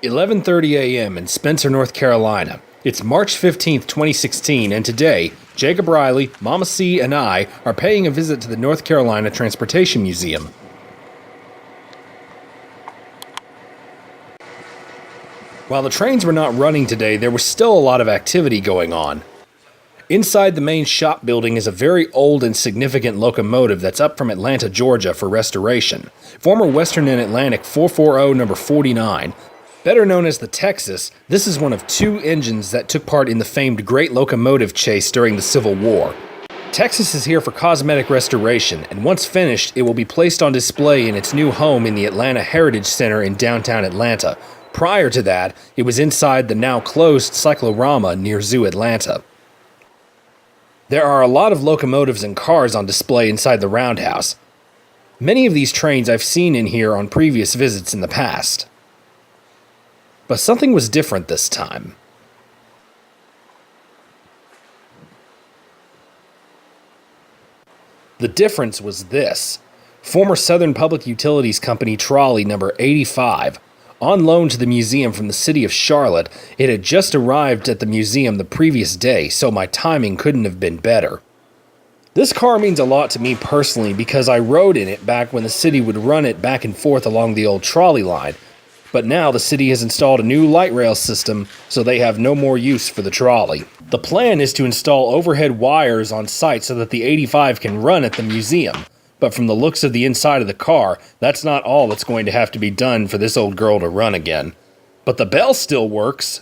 11:30 a.m. in Spencer, North Carolina. It's March 15th, 2016, and today, Jacob Riley, Mama C, and I are paying a visit to the North Carolina Transportation Museum. While the trains were not running today, there was still a lot of activity going on. Inside the main shop building is a very old and significant locomotive that's up from Atlanta, Georgia for restoration. Former Western and Atlantic 440 number 49. Better known as the Texas, this is one of two engines that took part in the famed Great Locomotive Chase during the Civil War. Texas is here for cosmetic restoration, and once finished, it will be placed on display in its new home in the Atlanta Heritage Center in downtown Atlanta. Prior to that, it was inside the now closed Cyclorama near Zoo Atlanta. There are a lot of locomotives and cars on display inside the roundhouse. Many of these trains I've seen in here on previous visits in the past. But something was different this time. The difference was this. Former Southern Public Utilities Company Trolley number 85. On loan to the museum from the city of Charlotte, it had just arrived at the museum the previous day, so my timing couldn't have been better. This car means a lot to me personally because I rode in it back when the city would run it back and forth along the old trolley line. But now the city has installed a new light rail system, so they have no more use for the trolley. The plan is to install overhead wires on site so that the 85 can run at the museum. But from the looks of the inside of the car, that's not all that's going to have to be done for this old girl to run again. But the bell still works.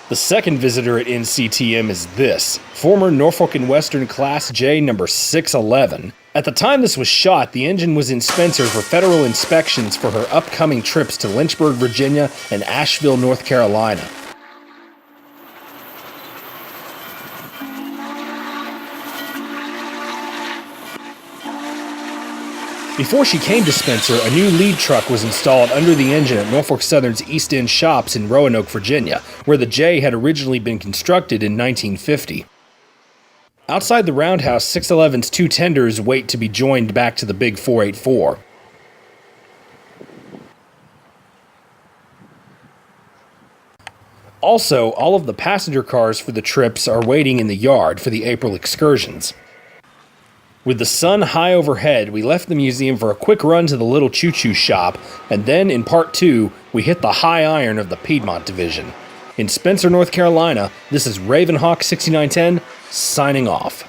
The second visitor at NCTM is this, former Norfolk Western Class J number 611. At the time this was shot, the engine was in Spencer for federal inspections for her upcoming trips to Lynchburg, Virginia and Asheville, North Carolina. Before she came to Spencer, a new lead truck was installed under the engine at Norfolk Southern's East End shops in Roanoke, Virginia, where the J had originally been constructed in 1950. Outside the roundhouse, 611's two tenders wait to be joined back to the big 484. Also, all of the passenger cars for the trips are waiting in the yard for the April excursions. With the sun high overhead, we left the museum for a quick run to the little choo-choo shop, and then in part 2, we hit the high iron of the Piedmont Division. In Spencer, North Carolina, this is Ravenhawk 6910, signing off.